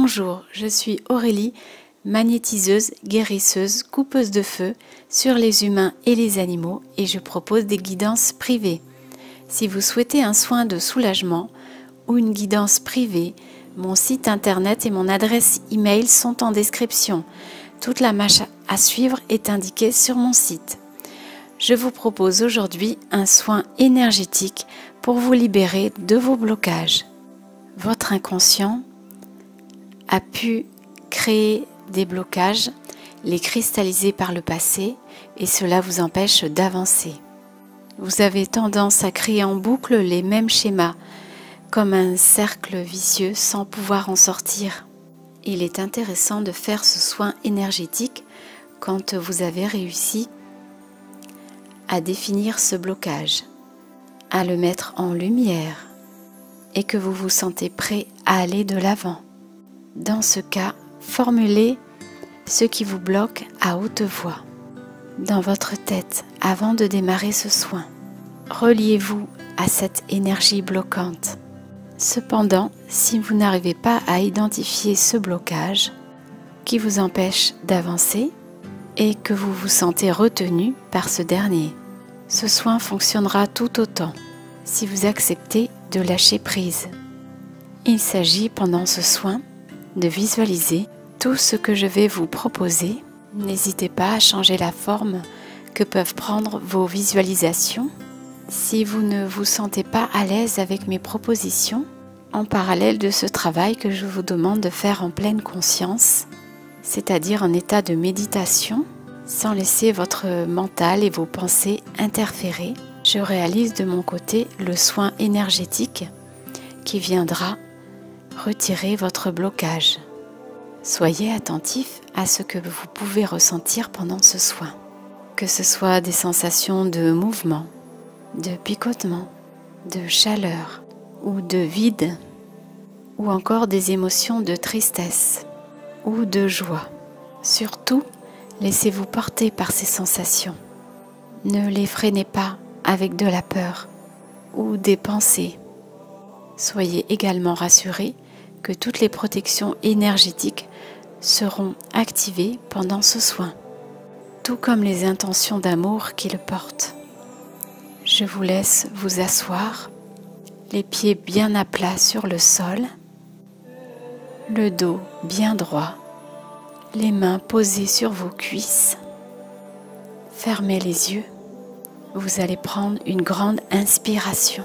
Bonjour, je suis Aurélie, magnétiseuse, guérisseuse, coupeuse de feu sur les humains et les animaux et je propose des guidances privées. Si vous souhaitez un soin de soulagement ou une guidance privée, mon site internet et mon adresse email sont en description. Toute la marche à suivre est indiquée sur mon site. Je vous propose aujourd'hui un soin énergétique pour vous libérer de vos blocages. Votre inconscient a pu créer des blocages, les cristalliser par le passé et cela vous empêche d'avancer. Vous avez tendance à créer en boucle les mêmes schémas, comme un cercle vicieux sans pouvoir en sortir. Il est intéressant de faire ce soin énergétique quand vous avez réussi à définir ce blocage, à le mettre en lumière et que vous vous sentez prêt à aller de l'avant. Dans ce cas, formulez ce qui vous bloque à haute voix, dans votre tête, avant de démarrer ce soin. Reliez-vous à cette énergie bloquante. Cependant, si vous n'arrivez pas à identifier ce blocage qui vous empêche d'avancer et que vous vous sentez retenu par ce dernier, ce soin fonctionnera tout autant si vous acceptez de lâcher prise. Il s'agit pendant ce soin de visualiser tout ce que je vais vous proposer. N'hésitez pas à changer la forme que peuvent prendre vos visualisations. Si vous ne vous sentez pas à l'aise avec mes propositions, en parallèle de ce travail que je vous demande de faire en pleine conscience, c'est-à-dire en état de méditation, sans laisser votre mental et vos pensées interférer, je réalise de mon côté le soin énergétique qui viendra retirer votre blocage. Soyez attentif à ce que vous pouvez ressentir pendant ce soin, que ce soit des sensations de mouvement, de picotement, de chaleur ou de vide, ou encore des émotions de tristesse ou de joie. Surtout, laissez-vous porter par ces sensations. Ne les freinez pas avec de la peur ou des pensées. Soyez également rassurés que toutes les protections énergétiques seront activées pendant ce soin, tout comme les intentions d'amour qui le portent. Je vous laisse vous asseoir, les pieds bien à plat sur le sol, le dos bien droit, les mains posées sur vos cuisses. Fermez les yeux, vous allez prendre une grande inspiration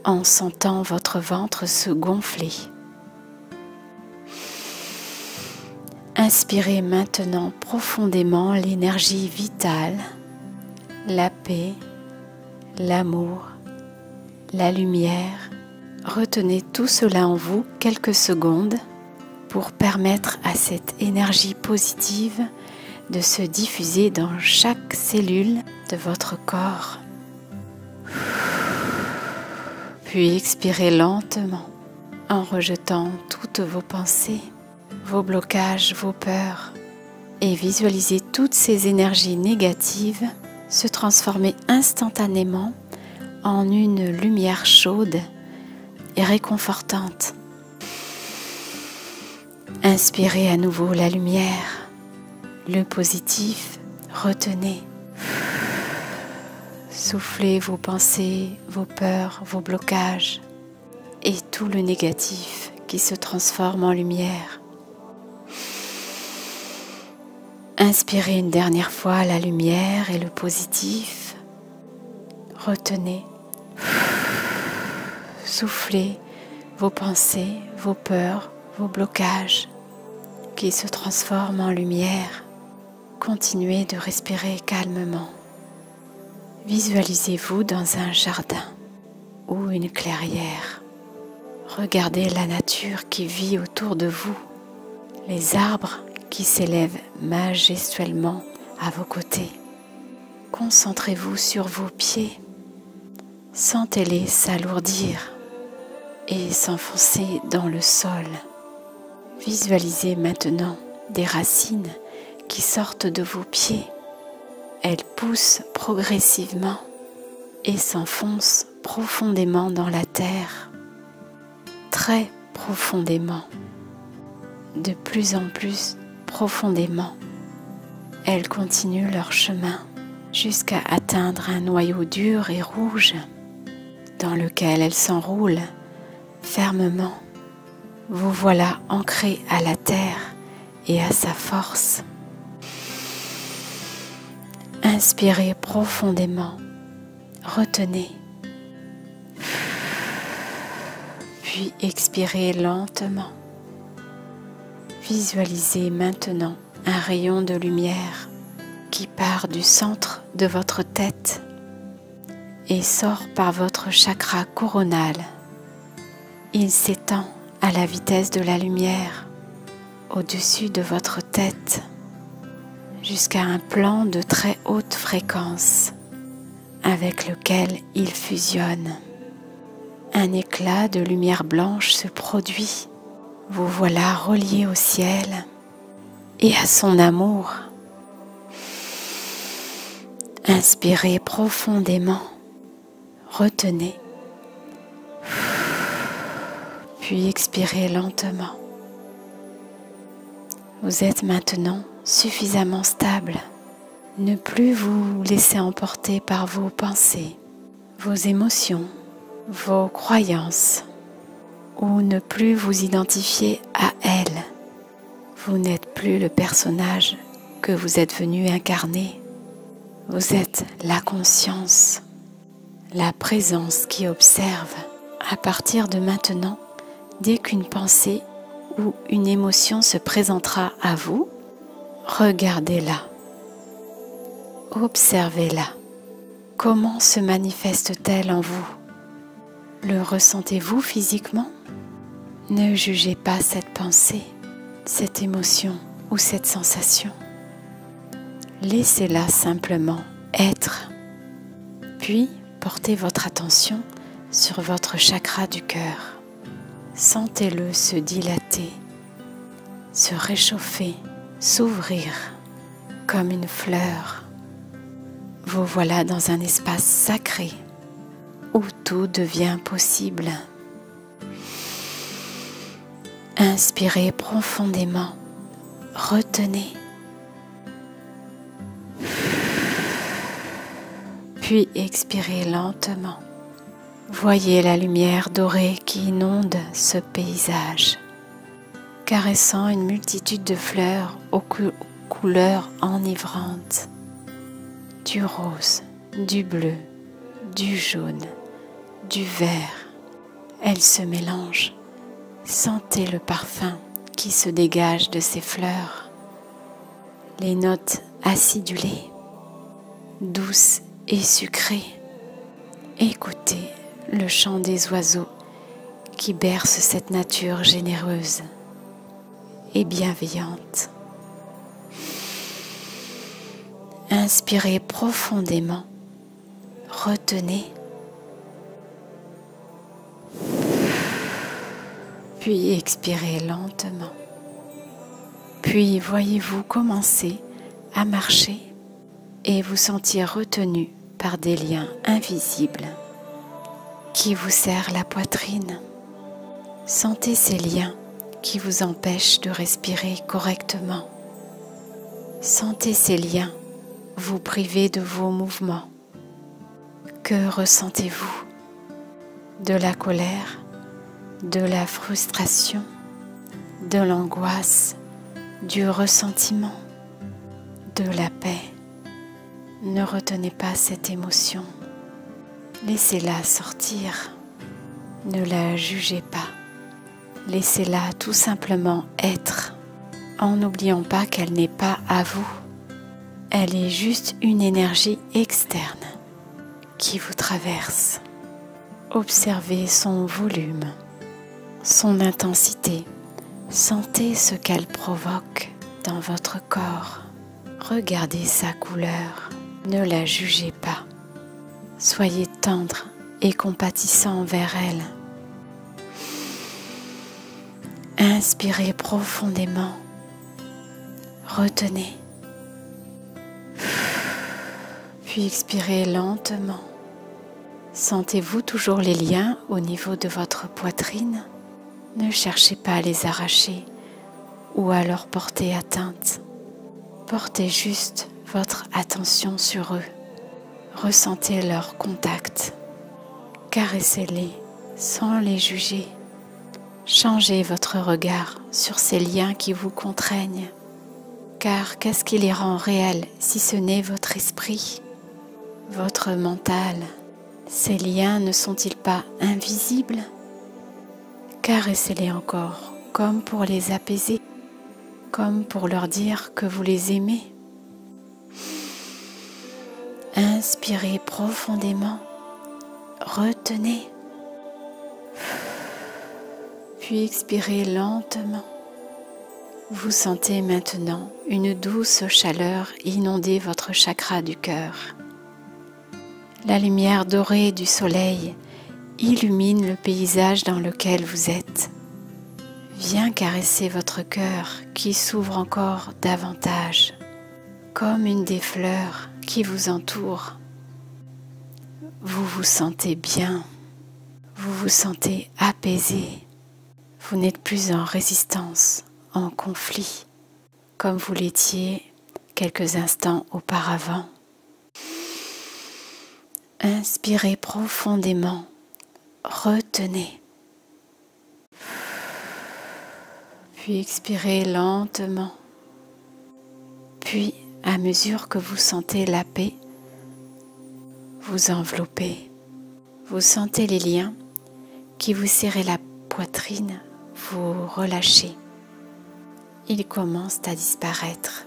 en sentant votre ventre se gonfler. Inspirez maintenant profondément l'énergie vitale, la paix, l'amour, la lumière. Retenez tout cela en vous quelques secondes pour permettre à cette énergie positive de se diffuser dans chaque cellule de votre corps. Puis expirez lentement en rejetant toutes vos pensées, vos blocages, vos peurs et visualisez toutes ces énergies négatives se transformer instantanément en une lumière chaude et réconfortante. Inspirez à nouveau la lumière, le positif, retenez. Soufflez vos pensées, vos peurs, vos blocages et tout le négatif qui se transforme en lumière. Inspirez une dernière fois la lumière et le positif. Retenez. Soufflez vos pensées, vos peurs, vos blocages qui se transforment en lumière. Continuez de respirer calmement. Visualisez-vous dans un jardin ou une clairière. Regardez la nature qui vit autour de vous, les arbres qui s'élèvent majestueusement à vos côtés. Concentrez-vous sur vos pieds. Sentez-les s'alourdir et s'enfoncer dans le sol. Visualisez maintenant des racines qui sortent de vos pieds. Elles poussent progressivement et s'enfoncent profondément dans la terre. Très profondément, de plus en plus profondément. Elles continuent leur chemin jusqu'à atteindre un noyau dur et rouge dans lequel elles s'enroulent fermement. Vous voilà ancré à la terre et à sa force. Inspirez profondément, retenez, puis expirez lentement. Visualisez maintenant un rayon de lumière qui part du centre de votre tête et sort par votre chakra coronal. Il s'étend à la vitesse de la lumière au-dessus de votre tête jusqu'à un plan de très haute fréquence avec lequel il fusionne. Un éclat de lumière blanche se produit. Vous voilà relié au ciel et à son amour. Inspirez profondément, retenez, puis expirez lentement. Vous êtes maintenant suffisamment stable. Ne plus vous laisser emporter par vos pensées, vos émotions, vos croyances, ou ne plus vous identifier à elles. Vous n'êtes plus le personnage que vous êtes venu incarner. Vous êtes la conscience, la présence qui observe. À partir de maintenant, dès qu'une pensée ou une émotion se présentera à vous, regardez-la, observez-la. Comment se manifeste-t-elle en vous? Le ressentez-vous physiquement? Ne jugez pas cette pensée, cette émotion ou cette sensation. Laissez-la simplement être. Puis, portez votre attention sur votre chakra du cœur. Sentez-le se dilater, se réchauffer, s'ouvrir comme une fleur. Vous voilà dans un espace sacré où tout devient possible. Inspirez profondément, retenez, puis expirez lentement. Voyez la lumière dorée qui inonde ce paysage, caressant une multitude de fleurs aux couleurs enivrantes, du rose, du bleu, du jaune, du vert. Elles se mélangent. Sentez le parfum qui se dégage de ces fleurs, les notes acidulées, douces et sucrées. Écoutez le chant des oiseaux qui berce cette nature généreuse et bienveillante. Inspirez profondément, retenez, puis expirez lentement. Puis voyez-vous commencer à marcher et vous sentir retenu par des liens invisibles qui vous serrent la poitrine. Sentez ces liens qui vous empêchent de respirer correctement. Sentez ces liens vous priver de vos mouvements. Que ressentez-vous? De la colère, de la frustration, de l'angoisse, du ressentiment, de la paix. Ne retenez pas cette émotion. Laissez-la sortir. Ne la jugez pas. Laissez-la tout simplement être, en n'oubliant pas qu'elle n'est pas à vous. Elle est juste une énergie externe qui vous traverse. Observez son volume, son intensité. Sentez ce qu'elle provoque dans votre corps. Regardez sa couleur. Ne la jugez pas. Soyez tendre et compatissant envers elle. Inspirez profondément. Retenez. Puis expirez lentement. Sentez-vous toujours les liens au niveau de votre poitrine? Ne cherchez pas à les arracher ou à leur porter atteinte. Portez juste votre attention sur eux. Ressentez leur contact. Caressez-les sans les juger. Changez votre regard sur ces liens qui vous contraignent. Car qu'est-ce qui les rend réels si ce n'est votre esprit, votre mental? Ces liens ne sont-ils pas invisibles? Caressez-les encore, comme pour les apaiser, comme pour leur dire que vous les aimez. Inspirez profondément, retenez, puis expirez lentement. Vous sentez maintenant une douce chaleur inonder votre chakra du cœur. La lumière dorée du soleil illumine le paysage dans lequel vous êtes. Viens caresser votre cœur qui s'ouvre encore davantage, comme une des fleurs qui vous entoure. Vous vous sentez bien, vous vous sentez apaisé. Vous n'êtes plus en résistance, en conflit, comme vous l'étiez quelques instants auparavant. Inspirez profondément, retenez, puis expirez lentement. Puis, à mesure que vous sentez la paix, vous enveloppez. Vous sentez les liens qui vous serraient la poitrine, vous relâchez. Ils commencent à disparaître.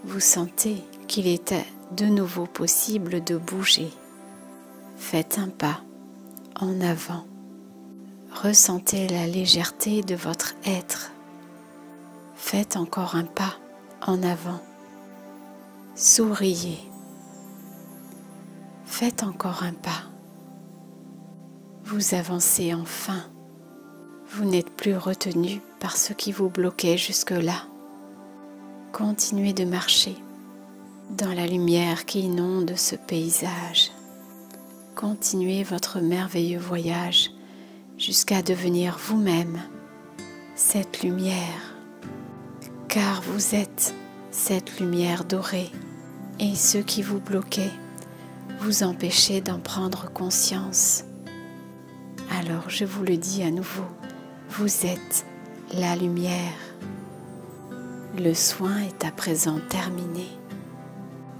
Vous sentez qu'il est de nouveau possible de bouger. Faites un pas en avant. Ressentez la légèreté de votre être. Faites encore un pas en avant. Souriez. Faites encore un pas. Vous avancez enfin. Vous n'êtes plus retenu par ce qui vous bloquait jusque-là. Continuez de marcher dans la lumière qui inonde ce paysage. Continuez votre merveilleux voyage jusqu'à devenir vous-même cette lumière. Car vous êtes cette lumière dorée et ce qui vous bloquait vous empêchait d'en prendre conscience. Alors je vous le dis à nouveau, vous êtes la lumière. Le soin est à présent terminé.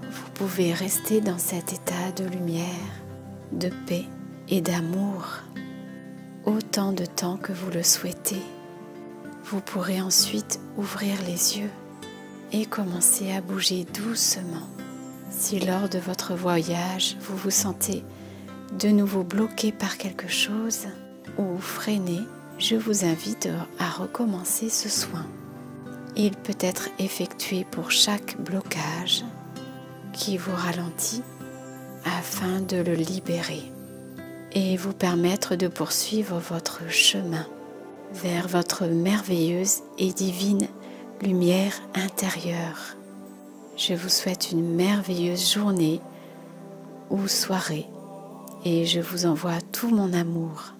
Vous pouvez rester dans cet état de lumière, de paix et d'amour autant de temps que vous le souhaitez. Vous pourrez ensuite ouvrir les yeux et commencer à bouger doucement. Si lors de votre voyage, vous vous sentez de nouveau bloqué par quelque chose ou freiné, je vous invite à recommencer ce soin. Il peut être effectué pour chaque blocage qui vous ralentit afin de le libérer et vous permettre de poursuivre votre chemin vers votre merveilleuse et divine lumière intérieure. Je vous souhaite une merveilleuse journée ou soirée et je vous envoie tout mon amour.